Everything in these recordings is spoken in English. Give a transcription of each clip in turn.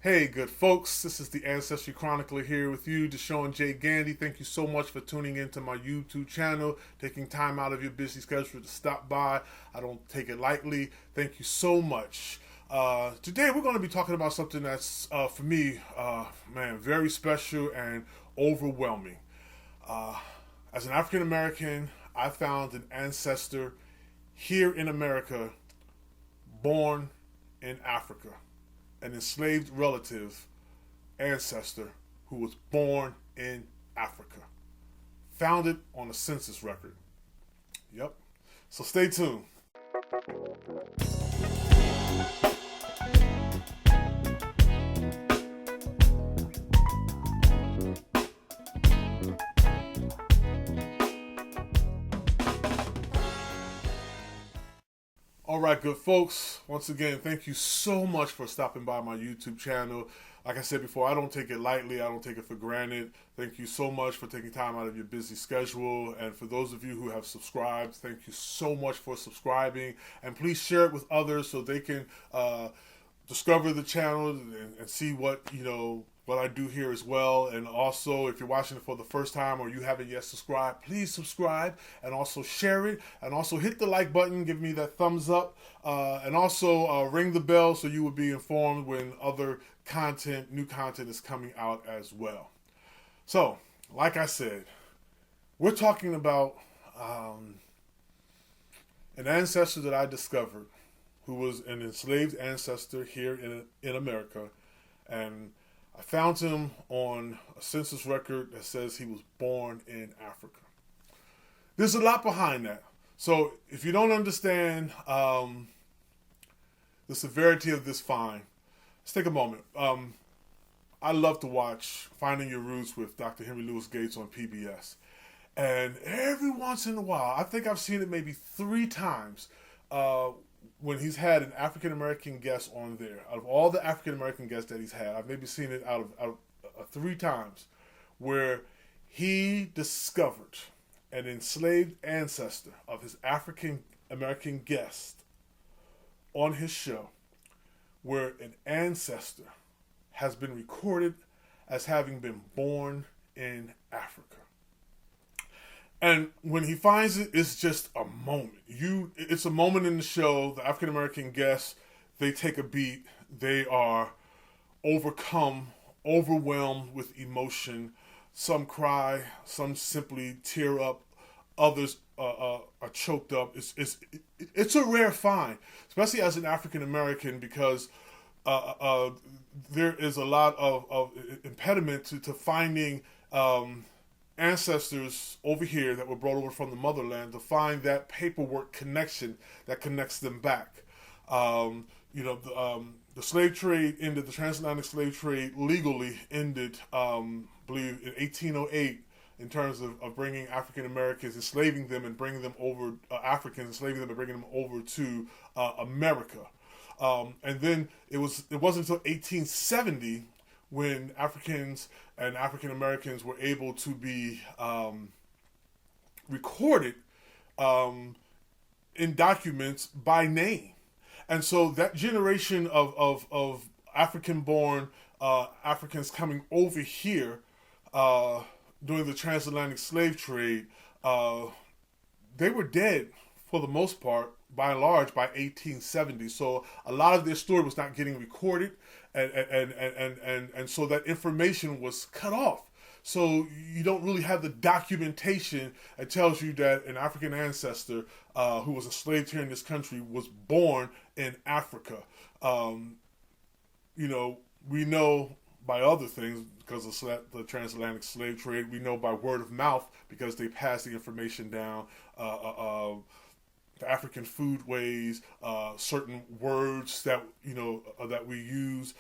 Hey, good folks, this is the Ancestry Chronicler here with you, Deshaun J. Gandy. Thank you so much for tuning into my YouTube channel, taking time out of your busy schedule to stop by. I don't take it lightly. Thank you so much. Today we're going to be talking about something that's, for me, man, very special and overwhelming. Uh, as an African American, I found an ancestor here in America, born in Africa, an enslaved relative ancestor who was born in Africa, founded on a census record. Yep. So stay tuned. All right, good folks. Once again, thank you so much for stopping by my YouTube channel. Like I said before, I don't take it lightly. I don't take it for granted. Thank you so much for taking time out of your busy schedule. And for those of you who have subscribed, thank you so much for subscribing. And please share it with others so they can discover the channel and see what I do here as well. And also, if you're watching it for the first time or you haven't yet subscribed, please subscribe and also share it. And also hit the like button, give me that thumbs up, and also ring the bell so you will be informed when other new content is coming out as well. So, like I said, we're talking about an ancestor that I discovered who was an enslaved ancestor here in America. And I found him on a census record that says he was born in Africa. There's a lot behind that. So if you don't understand the severity of this fine, let's take a moment. I love to watch Finding Your Roots with Dr. Henry Louis Gates on PBS. And every once in a while, I think I've seen it maybe 3 times, when he's had an African American guest on there. Out of all the African American guests that he's had, I've maybe seen it out of 3 times where he discovered an enslaved ancestor of his African American guest on his show, where an ancestor has been recorded as having been born in Africa. And when he finds it, it's just a moment. It's a moment in the show. The African American guests, they take a beat. They are overcome, overwhelmed with emotion. Some cry, some simply tear up. Others are choked up. It's a rare find, especially as an African American, because there is a lot of impediment to finding ancestors over here that were brought over from the motherland, to find that paperwork connection that connects them back. The slave trade ended, the transatlantic slave trade legally ended, I believe, in 1808, in terms of bringing African Americans, enslaving them and bringing them over, Africans, enslaving them and bringing them over to America. And then it wasn't until 1870 when Africans and African Americans were able to be recorded in documents by name. And so that generation of African-born Africans coming over here during the transatlantic slave trade, they were dead for the most part, by and large, by 1870. So a lot of their story was not getting recorded, and so that information was cut off. So you don't really have the documentation that tells you that an African ancestor who was enslaved here in this country was born in Africa. We know by other things, because of the transatlantic slave trade. We know by word of mouth, because they passed the information down. The African foodways, certain words that that we use,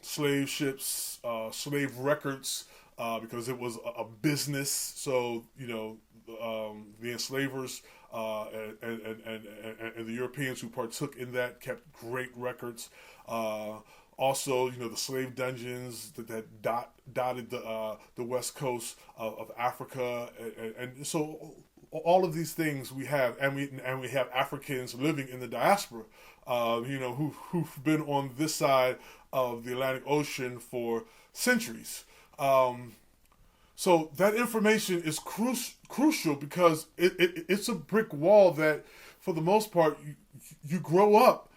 slave ships, slave records, because it was a business. So the enslavers and the Europeans who partook in that kept great records. Also, the slave dungeons that dotted the west coast of Africa, and so all of these things we have, and we have Africans living in the diaspora, who've been on this side of the Atlantic Ocean for centuries. So that information is crucial because it's a brick wall that, for the most part, you grow up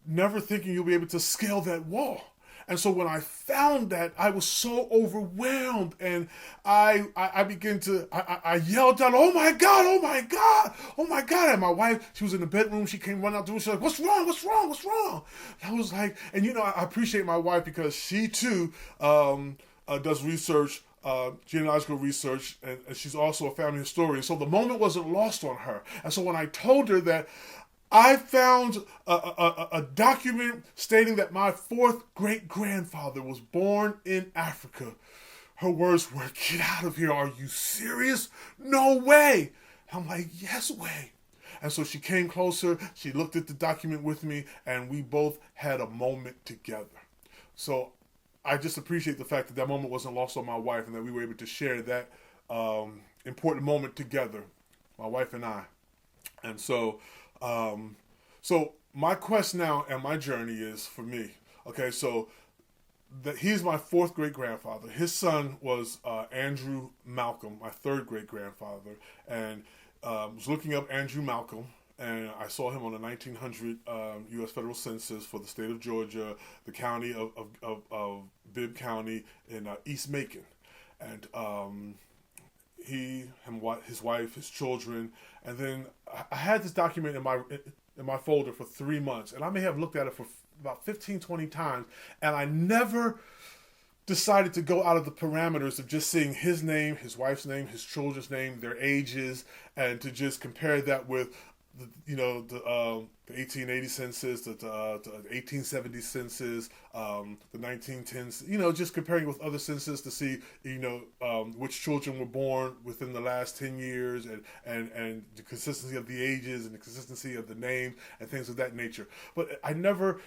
never thinking you'll be able to scale that wall. And so when I found that, I was so overwhelmed, and I began to I yelled out, "Oh my God! Oh my God! Oh my God!" And my wife, she was in the bedroom. She came running out the room. She's like, "What's wrong? What's wrong? What's wrong?" And I was like, and I appreciate my wife because she too does research. Genealogical research, and she's also a family historian. So the moment wasn't lost on her. And so when I told her that I found a document stating that my fourth great-grandfather was born in Africa, her words were, "Get out of here. Are you serious? No way." I'm like, "Yes way." And so she came closer, she looked at the document with me, and we both had a moment together. So I just appreciate the fact that that moment wasn't lost on my wife, and that we were able to share that important moment together, my wife and I. And so, so my quest now and my journey is for me. Okay, so that he's my fourth great grandfather. His son was Andrew Malcolm, my third great grandfather, and was looking up Andrew Malcolm. And I saw him on the 1900 U.S. federal census for the state of Georgia, the county of Bibb County in East Macon. And his wife, his children, and then I had this document in my folder for 3 months, and I may have looked at it for about 15, 20 times, and I never decided to go out of the parameters of just seeing his name, his wife's name, his children's name, their ages, and to just compare that with the 1880 census, the 1870 census, the 1910s, just comparing with other census to see, which children were born within the last 10 years and the consistency of the ages and the consistency of the name and things of that nature. But it never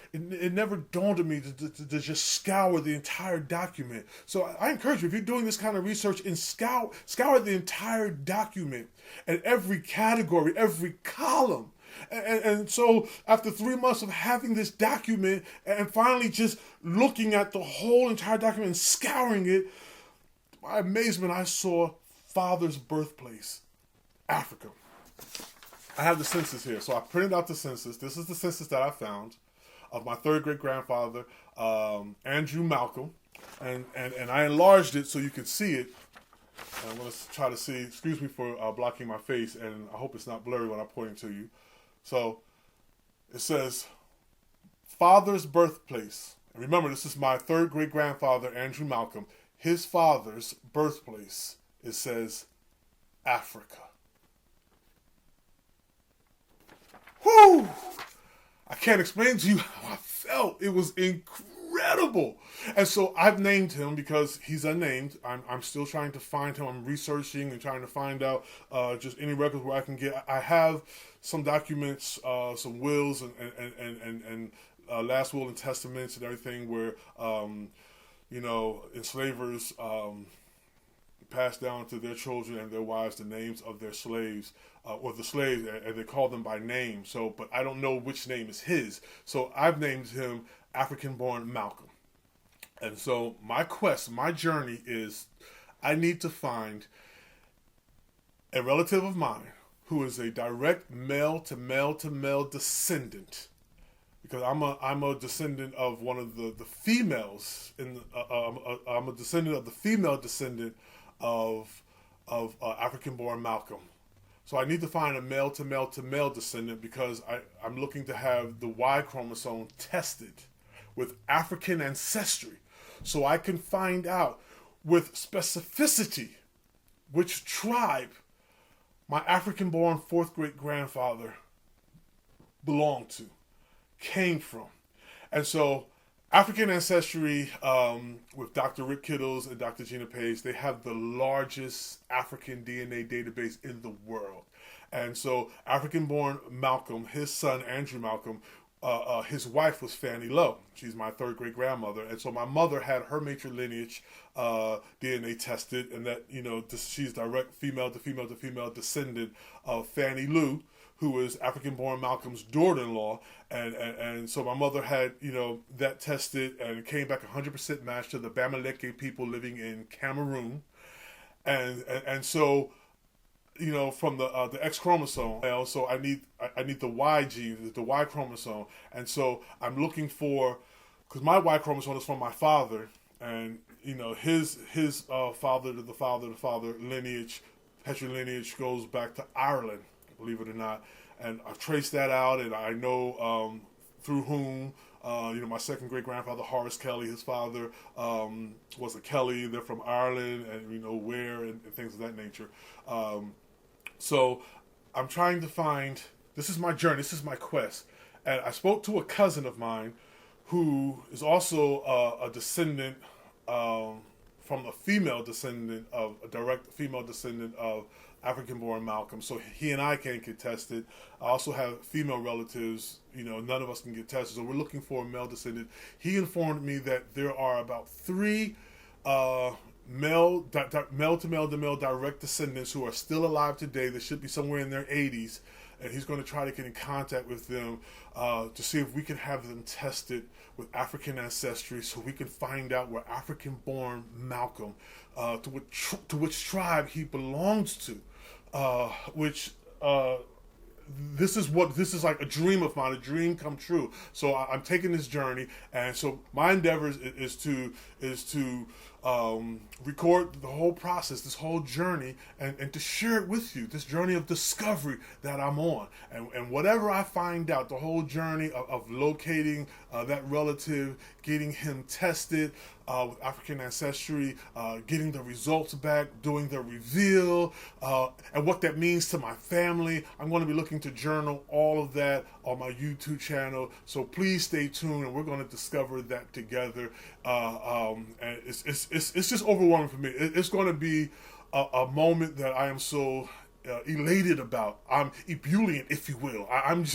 dawned on me to just scour the entire document. So I encourage you, if you're doing this kind of research, scour the entire document and every category, every column. And so after 3 months of having this document and finally just looking at the whole entire document and scouring it, to my amazement, I saw father's birthplace, Africa. I have the census here. So I printed out the census. This is the census that I found of my third great-grandfather, Andrew Malcolm. And I enlarged it so you could see it. And I'm going to try to see, excuse me for blocking my face, and I hope it's not blurry when I'm pointing to you. So it says, father's birthplace. And remember, this is my third great-grandfather, Andrew Malcolm. His father's birthplace, it says, Africa. Whew! I can't explain to you how I felt. It was incredible. And so I've named him because he's unnamed. I'm still trying to find him. I'm researching and trying to find out just any records where I can get. I have some documents, some wills and last will and testaments and everything where, enslavers passed down to their children and their wives the names of their slaves, or the slaves, and they call them by name. So, but I don't know which name is his. So I've named him African-born Malcolm. And so my quest, my journey is, I need to find a relative of mine who is a direct male to male descendant, because I'm a descendant of one of the females in I'm a descendant of the female descendant of African-born Malcolm. So I need to find a male to male descendant because I'm looking to have the Y chromosome tested with African ancestry, so I can find out with specificity which tribe my African-born fourth great-grandfather belonged to, came from. And so African Ancestry, with Dr. Rick Kittles and Dr. Gina Page, they have the largest African DNA database in the world. And so African-born Malcolm, his son Andrew Malcolm, his wife was Fannie Lowe. She's my third great grandmother, and so my mother had her matrilineage DNA tested, and that she's direct female to female to female descendant of Fannie Lou, who was African-born Malcolm's daughter-in-law, and so my mother had that tested, and it came back 100% matched to the Bamileke people living in Cameroon, and so from the X chromosome. So I need the Y gene, the Y chromosome, and so I'm looking for, because my Y chromosome is from my father, and his father to the father lineage, patrilineage goes back to Ireland, believe it or not, and I've traced that out, and I know through whom. My second great grandfather Horace Kelly, his father was a Kelly. They're from Ireland, and where and things of that nature. So I'm trying to find. This is my journey. This is my quest. And I spoke to a cousin of mine who is also a descendant from a direct female descendant of African-born Malcolm. So he and I can't get tested. I also have female relatives. None of us can get tested. So we're looking for a male descendant. He informed me that there are about 3 male to male direct descendants who are still alive today. They should be somewhere in their 80s. And he's going to try to get in contact with them to see if we can have them tested with African ancestry, so we can find out where African-born Malcolm, to which tribe he belongs to, this is like a dream of mine, a dream come true. So I'm taking this journey, and so my endeavor is to record the whole process, this whole journey, and to share it with you, this journey of discovery that I'm on. And whatever I find out, the whole journey of locating that relative, getting him tested with African ancestry, getting the results back, doing the reveal, and what that means to my family. I'm going to be looking to journal all of that on my YouTube channel. So please stay tuned, and we're going to discover that together. And it's just overwhelming for me. It's going to be a moment that I am so elated about. I'm ebullient, if you will. I'm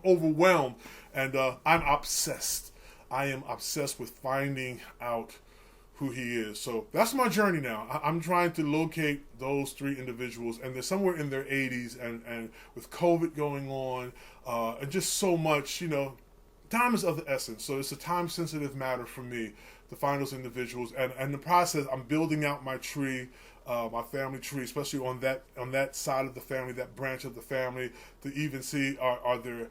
overwhelmed, and I'm obsessed. I am obsessed with finding out who he is. So that's my journey now. I'm trying to locate those 3 individuals, and they're somewhere in their 80s, and with COVID going on, and just so much, time is of the essence. So it's a time-sensitive matter for me to find those individuals, and in the process, I'm building out my tree, my family tree, especially on that side of the family, that branch of the family, to even see are there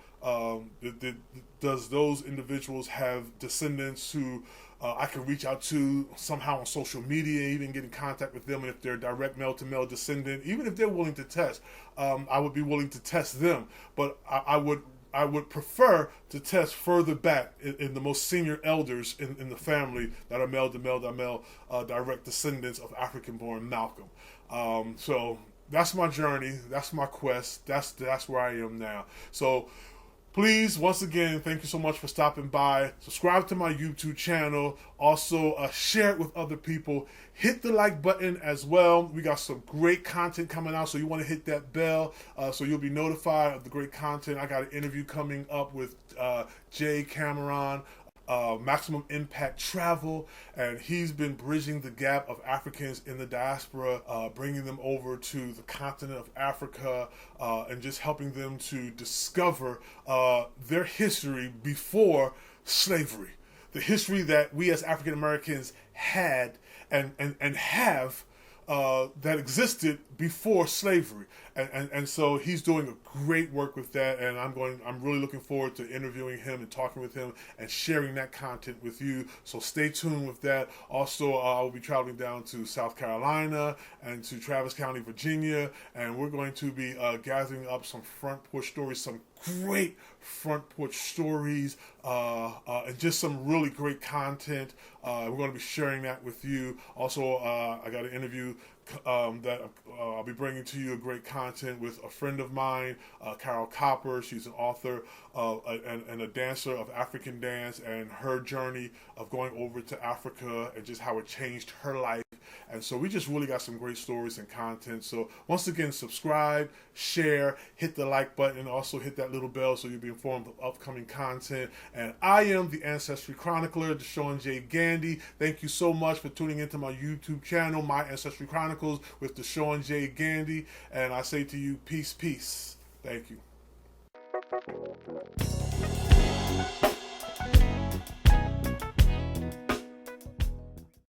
does those individuals have descendants who I can reach out to somehow on social media, even get in contact with them, and if they're direct male to male descendant, even if they're willing to test, I would be willing to test them, but I would prefer to test further back in the most senior elders in the family that are male to male direct descendants of African-born Malcolm. So that's my journey. That's my quest. That's where I am now. So please, once again, thank you so much for stopping by. Subscribe to my YouTube channel. Also, share it with other people. Hit the like button as well. We got some great content coming out, so you want to hit that bell so you'll be notified of the great content. I got an interview coming up with Jay Cameron, Maximum Impact Travel, and he's been bridging the gap of Africans in the diaspora, bringing them over to the continent of Africa, and just helping them to discover their history before slavery, the history that we as African Americans had and have that existed before slavery, and so he's doing a great work with that, and I'm really looking forward to interviewing him and talking with him and sharing that content with you. So stay tuned with that. Also, I'll be traveling down to South Carolina and to Travis County, Virginia, and we're going to be gathering up some front porch stories, some great front porch stories, and just some really great content. We're going to be sharing that with you. Also, I got an interview that I'll be bringing to you, a great content with a friend of mine, Carol Copper. She's an author and a dancer of African dance, and her journey of going over to Africa and just how it changed her life And so we just really got some great stories and content. So once again, subscribe, share, hit the like button, and also hit that little bell so you'll be informed of upcoming content. And I am the Ancestry Chronicler, Deshaun J. Gandy. Thank you so much for tuning into my YouTube channel, My Ancestry Chronicles with Deshaun J. Gandy. And I say to you, peace, peace. Thank you.